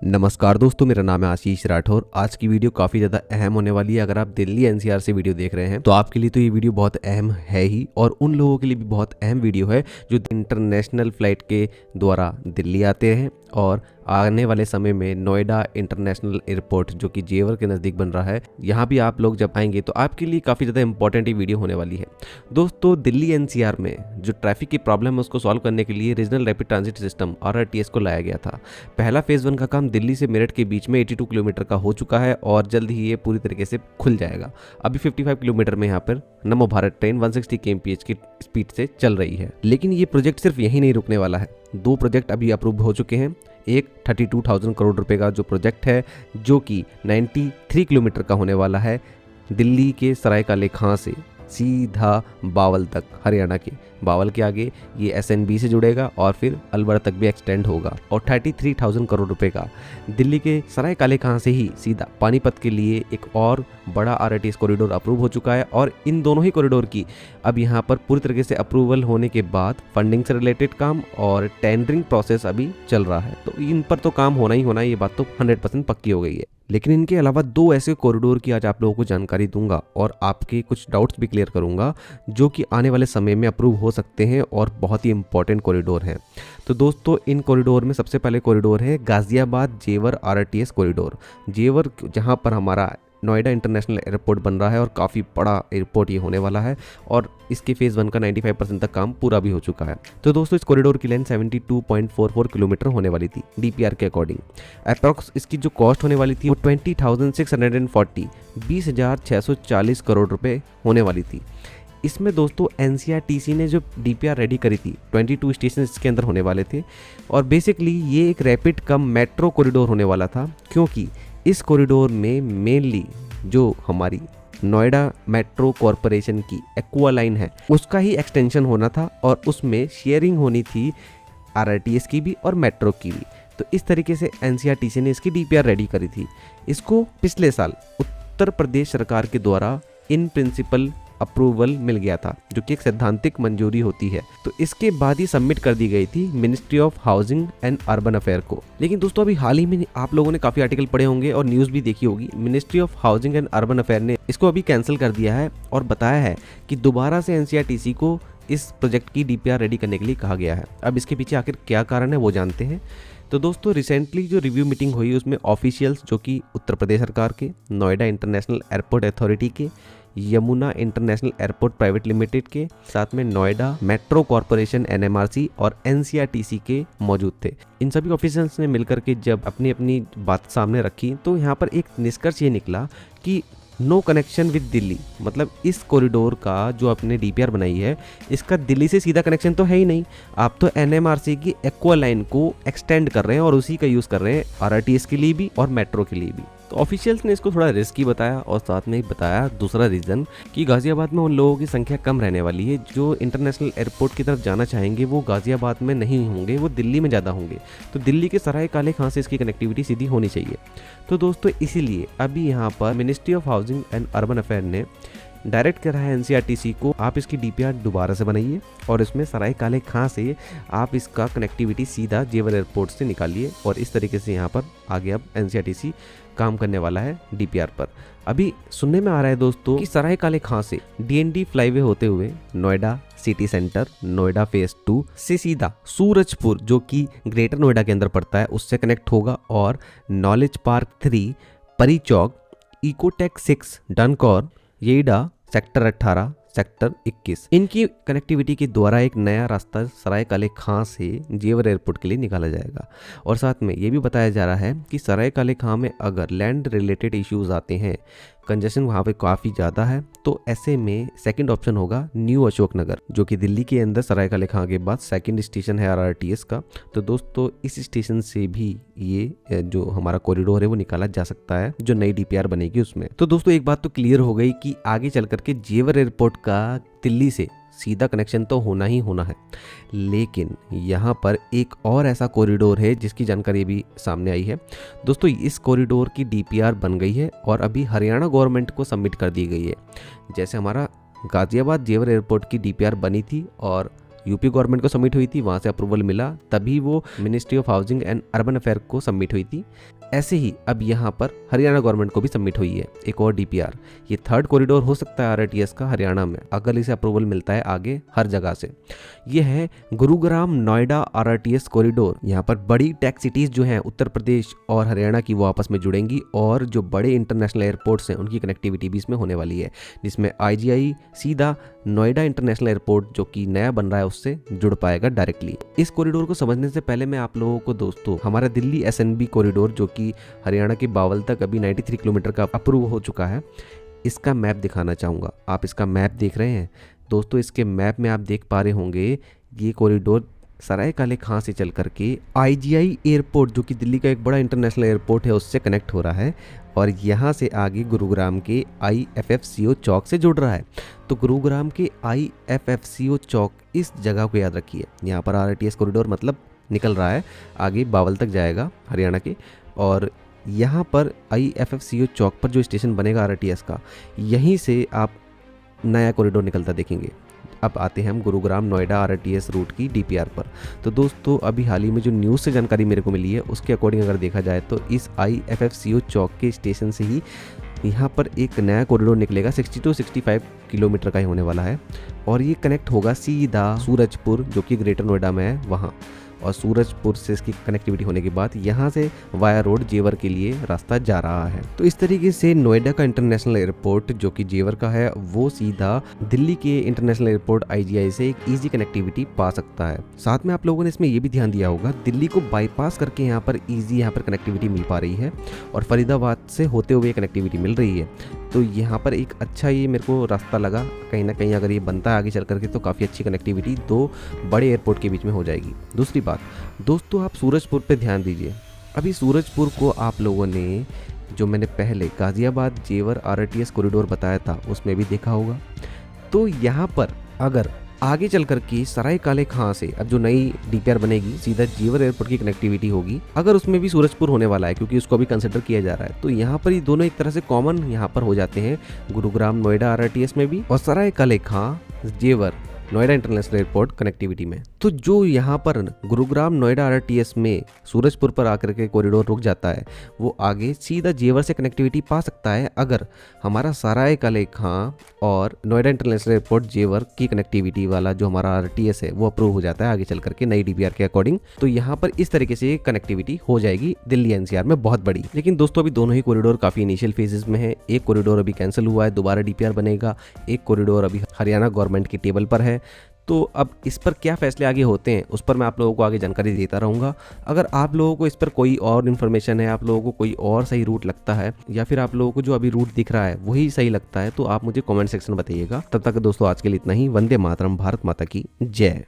नमस्कार दोस्तों, मेरा नाम है आशीष राठौर। आज की वीडियो काफ़ी ज़्यादा अहम होने वाली है। अगर आप दिल्ली एनसीआर से वीडियो देख रहे हैं तो आपके लिए तो ये वीडियो बहुत अहम है ही, और उन लोगों के लिए भी बहुत अहम वीडियो है जो इंटरनेशनल फ़्लाइट के द्वारा दिल्ली आते हैं और आने वाले समय में नोएडा इंटरनेशनल एयरपोर्ट जो कि जेवर के नज़दीक बन रहा है, यहाँ भी आप लोग जब आएंगे तो आपके लिए काफ़ी ज़्यादा इंपॉर्टेंट ये वीडियो होने वाली है। दोस्तों, दिल्ली एनसीआर में जो ट्रैफिक की प्रॉब्लम है उसको सॉल्व करने के लिए regional rapid transit system RRTS को लाया गया था। पहला फेज़ 1 का काम दिल्ली से मेरठ के बीच में 82 किलोमीटर का हो चुका है और जल्द ही ये पूरी तरीके से खुल जाएगा। अभी 55 किलोमीटर में यहाँ पर नमो भारत ट्रेन 160 kmph की स्पीड से चल रही है। लेकिन ये प्रोजेक्ट सिर्फ यहीं नहीं रुकने वाला है। 2 प्रोजेक्ट अभी अप्रूव हो चुके हैं। एक 32,000 करोड़ रुपए का जो प्रोजेक्ट है जो कि 93 किलोमीटर का होने वाला है, दिल्ली के सरायकाले खां से सीधा बावल तक, हरियाणा के बावल के आगे ये SNB से जुड़ेगा और फिर अलवर तक भी एक्सटेंड होगा। और 33,000 करोड़ रुपए का दिल्ली के सरायकाले खां से ही सीधा पानीपत के लिए एक और बड़ा RRTS कॉरिडोर अप्रूव हो चुका है। और इन दोनों ही कॉरिडोर की अब यहाँ पर पूरी तरीके से अप्रूवल होने के बाद फंडिंग से रिलेटेड काम और टेंडरिंग प्रोसेस अभी चल रहा है। तो इन पर तो काम होना ही होना है, ये बात तो 100% पक्की हो गई है। लेकिन इनके अलावा 2 ऐसे कॉरिडोर की आज आप लोगों को जानकारी दूंगा और आपके कुछ डाउट्स भी क्लियर करूंगा जो कि आने वाले समय में अप्रूव हो सकते हैं और बहुत ही इंपॉर्टेंट कॉरिडोर हैं। तो दोस्तों, इन कॉरिडोर में सबसे पहले कॉरिडोर है गाजियाबाद जेवर RRTS कॉरिडोर। जेवर जहां पर हमारा नोएडा इंटरनेशनल एयरपोर्ट बन रहा है और काफ़ी बड़ा एयरपोर्ट ये होने वाला है और इसके फेज़ 1 का 95% तक काम पूरा भी हो चुका है। तो दोस्तों, इस कॉरिडोर की लेंथ 72.44 किलोमीटर होने वाली थी DPR के अकॉर्डिंग। अप्रॉक्स इसकी जो कॉस्ट होने वाली थी वो 20,640 करोड़ रुपए होने वाली थी। इसमें दोस्तों NCRTC ने जो DPR रेडी करी थी, 22 स्टेशन इसके अंदर होने वाले थे और बेसिकली ये एक रैपिड कम मेट्रो कॉरिडोर होने वाला था, क्योंकि इस कॉरिडोर में मेनली जो हमारी नोएडा मेट्रो कॉरपोरेशन की एक्वा लाइन है उसका ही एक्सटेंशन होना था और उसमें शेयरिंग होनी थी RRTS की भी और मेट्रो की भी। तो इस तरीके से NCRTC ने इसकी DPR रेडी करी थी। इसको पिछले साल उत्तर प्रदेश सरकार के द्वारा इन प्रिंसिपल अप्रूवल मिल गया था, जो कि एक सैद्धांतिक मंजूरी होती है। तो इसके बाद ही सबमिट कर दी गई थी ministry of housing and urban affair को। लेकिन दोस्तों, अभी हाल ही में आप लोगों ने काफी आर्टिकल पढ़े होंगे और न्यूज़ भी देखी होगी, ministry of housing and urban affair ने इसको अभी कैंसिल कर दिया है और बताया है कि दोबारा से NCRTC को इस प्रोजेक्ट की DPR रेडी करने के लिए कहा गया है। अब इसके पीछे आखिर क्या कारण है वो जानते हैं। तो दोस्तों, रिसेंटली जो रिव्यू मीटिंग हुई उसमें ऑफिशियल्स जो कि उत्तर प्रदेश सरकार के, नोएडा इंटरनेशनल एयरपोर्ट अथॉरिटी के, Yamuna international airport private limited के, साथ में नोएडा मेट्रो कॉरपोरेशन NMRC और NCRTC के मौजूद थे। इन सभी ऑफिसर्स ने मिलकर के जब अपनी अपनी बात सामने रखी तो यहाँ पर एक निष्कर्ष ये निकला कि नो कनेक्शन विद दिल्ली, मतलब इस कॉरिडोर का जो आपने DPR बनाई है इसका दिल्ली से सीधा कनेक्शन तो है ही नहीं। आप तो NMRC की एक्वा लाइन को एक्सटेंड कर रहे हैं और उसी का यूज़ कर रहे हैं RRTS के लिए भी और मेट्रो के लिए भी। तो ऑफिशियल्स ने इसको थोड़ा रिस्की बताया और साथ में बताया दूसरा रीज़न कि गाज़ियाबाद में उन लोगों की संख्या कम रहने वाली है जो इंटरनेशनल एयरपोर्ट की तरफ जाना चाहेंगे, वो गाज़ियाबाद में नहीं होंगे, वो दिल्ली में ज़्यादा होंगे। तो दिल्ली के सराय काले खां से इसकी कनेक्टिविटी सीधी होनी चाहिए। तो दोस्तों, इसीलिए अभी यहाँ पर ministry of housing and urban affair ने डायरेक्ट करा है NCRTC को, आप इसकी DPR दोबारा से बनाइए और इसमें सराय काले खां से आप इसका कनेक्टिविटी सीधा जेवर एयरपोर्ट से निकालिए। और इस तरीके से यहाँ पर आगे अब NCRTC काम करने वाला है DPR पर। अभी सुनने में आ रहा है दोस्तों कि सराय काले खां से DND फ्लाईवे होते हुए Noida city centre, Noida phase 2 से सीधा सूरजपुर जो कि ग्रेटर नोएडा के अंदर पड़ता है उससे कनेक्ट होगा और नॉलेज पार्क 3, परी चौक, इकोटेक 6, डनकौर, येडा, सेक्टर 18, सेक्टर 21, इनकी कनेक्टिविटी के द्वारा एक नया रास्ता सराय काले खां से जेवर एयरपोर्ट के लिए निकाला जाएगा। और साथ में ये भी बताया जा रहा है कि सराय काले खां में अगर लैंड रिलेटेड इश्यूज आते हैं, कंजेशन वहाँ पे काफ़ी ज़्यादा है, तो ऐसे में सेकंड ऑप्शन होगा न्यू अशोक नगर, जो कि दिल्ली के अंदर सराय काले खां के बाद सेकंड स्टेशन है RRTS का। तो दोस्तों, इस स्टेशन से भी ये जो हमारा कॉरिडोर है वो निकाला जा सकता है जो नई DPR बनेगी उसमें। तो दोस्तों, एक बात तो क्लियर हो गई कि आगे चल करके जेवर एयरपोर्ट का दिल्ली से सीधा कनेक्शन तो होना ही होना है। लेकिन यहाँ पर एक और ऐसा कॉरिडोर है जिसकी जानकारी भी सामने आई है। दोस्तों, इस कॉरिडोर की DPR बन गई है और अभी हरियाणा गवर्नमेंट को सबमिट कर दी गई है। जैसे हमारा गाजियाबाद जेवर एयरपोर्ट की DPR बनी थी और यूपी गवर्नमेंट को सबमिट हुई थी, वहाँ से अप्रूवल मिला, तभी वो ministry of housing and urban affair को सबमिट हुई थी। ऐसे ही अब यहाँ पर हरियाणा गवर्नमेंट को भी सबमिट हुई है एक और डीपीआर। ये थर्ड कॉरिडोर हो सकता है आरआरटीएस का हरियाणा में, अगर इसे अप्रूवल मिलता है आगे हर जगह से। ये है गुरुग्राम नोएडा आरआरटीएस कॉरिडोर। यहाँ पर बड़ी टेक सिटीज़ जो हैं उत्तर प्रदेश और हरियाणा की, वो आपस में जुड़ेंगी और जो बड़े इंटरनेशनल एयरपोर्ट्स हैं उनकी कनेक्टिविटी भी इसमें होने वाली है, जिसमें आईजीआई सीधा नोएडा इंटरनेशनल एयरपोर्ट जो कि नया बन रहा है उससे जुड़ पाएगा डायरेक्टली। इस कॉरिडोर को समझने से पहले मैं आप लोगों को दोस्तों हमारा दिल्ली एसएनबी कॉरिडोर जो कि हरियाणा के बावल तक अभी 93 किलोमीटर का अप्रूव हो चुका है, इसका मैप दिखाना चाहूँगा। आप इसका मैप देख रहे हैं दोस्तों, इसके मैप में आप देख पा रहे होंगे ये कॉरिडोर सराय काले खां से चल करके आईजीआई एयरपोर्ट जो कि दिल्ली का एक बड़ा इंटरनेशनल एयरपोर्ट है उससे कनेक्ट हो रहा है और यहाँ से आगे गुरुग्राम के आईएफएफसीओ चौक से जुड़ रहा है। तो गुरुग्राम के आईएफएफसीओ चौक, इस जगह को याद रखिए। यहाँ पर आरआरटीएस कॉरिडोर मतलब निकल रहा है, आगे बावल तक जाएगा हरियाणा के, और यहाँ पर आईएफएफसीओ चौक पर जो स्टेशन बनेगा आरआरटीएस का, यहीं से आप नया कॉरिडोर निकलता देखेंगे। अब आते हैं हम गुरुग्राम नोएडा आरआरटीएस रूट की डीपीआर पर। तो दोस्तों अभी हाल ही में जो न्यूज़ से जानकारी मेरे को मिली है उसके अकॉर्डिंग अगर देखा जाए तो इस आईएफएफसीओ चौक के स्टेशन से ही यहाँ पर एक नया कॉरिडोर निकलेगा, 60 to 65 किलोमीटर का ही होने वाला है और ये कनेक्ट होगा सीधा सूरजपुर जो कि ग्रेटर नोएडा में है वहाँ, और सूरजपुर से इसकी कनेक्टिविटी होने के बाद यहाँ से वाया रोड जेवर के लिए रास्ता जा रहा है। तो इस तरीके से नोएडा का इंटरनेशनल एयरपोर्ट जो कि जेवर का है वो सीधा दिल्ली के इंटरनेशनल एयरपोर्ट आईजीआई से एक ईजी कनेक्टिविटी पा सकता है। साथ में आप लोगों ने इसमें ये भी ध्यान दिया होगा, दिल्ली को बाईपास करके यहाँ पर ईजी यहाँ पर कनेक्टिविटी मिल पा रही है और फरीदाबाद से होते हुए कनेक्टिविटी मिल रही है। तो यहाँ पर एक अच्छा ये मेरे को रास्ता लगा, कहीं ना कहीं अगर ये बनता है आगे चल करके तो काफ़ी अच्छी कनेक्टिविटी दो बड़े एयरपोर्ट के बीच में हो जाएगी। दूसरी बात दोस्तों, आप सूरजपुर पे ध्यान दीजिए। अभी सूरजपुर को आप लोगों ने, जो मैंने पहले गाजियाबाद जेवर आरआरटीएस कॉरिडोर बताया था उसमें भी देखा होगा। तो यहाँ पर अगर आगे चल कर के सराय काले खां से अब जो नई डीपीआर बनेगी सीधा जेवर एयरपोर्ट की कनेक्टिविटी होगी, अगर उसमें भी सूरजपुर होने वाला है क्योंकि उसको अभी कंसिडर किया जा रहा है, तो यहाँ पर ये दोनों एक तरह से कॉमन यहाँ पर हो जाते हैं, गुरुग्राम नोएडा आरआरटीएस में भी और सराय काले खां जेवर नोएडा इंटरनेशनल एयरपोर्ट कनेक्टिविटी में। तो जो यहाँ पर गुरुग्राम नोएडा आरआरटीएस में सूरजपुर पर आकर के कॉरिडोर रुक जाता है वो आगे सीधा जेवर से कनेक्टिविटी पा सकता है अगर हमारा सराय काले खां और नोएडा इंटरनेशनल एयरपोर्ट जेवर की कनेक्टिविटी वाला जो हमारा आरआरटीएस है वो अप्रूव हो जाता है आगे चल करके नई डीपीआर के अकॉर्डिंग। तो यहाँ पर इस तरीके से कनेक्टिविटी हो जाएगी दिल्ली एनसीआर में बहुत बड़ी। लेकिन दोस्तों अभी दोनों ही कॉरिडोर काफी इनिशियल फेजेस में है। एक कॉरिडोर अभी कैंसिल हुआ है, दोबारा डीपीआर बनेगा। एक कॉरिडोर अभी हरियाणा गवर्नमेंट की टेबल पर है। तो अब इस पर क्या फैसले आगे होते हैं उस पर मैं आप लोगों को आगे जानकारी देता रहूँगा। अगर आप लोगों को इस पर कोई और इन्फॉर्मेशन है, आप लोगों को कोई और सही रूट लगता है या फिर आप लोगों को जो अभी रूट दिख रहा है वही सही लगता है तो आप मुझे कमेंट सेक्शन में बताइएगा। तब तक दोस्तों आज के लिए इतना ही। वंदे मातरम, भारत माता की जय।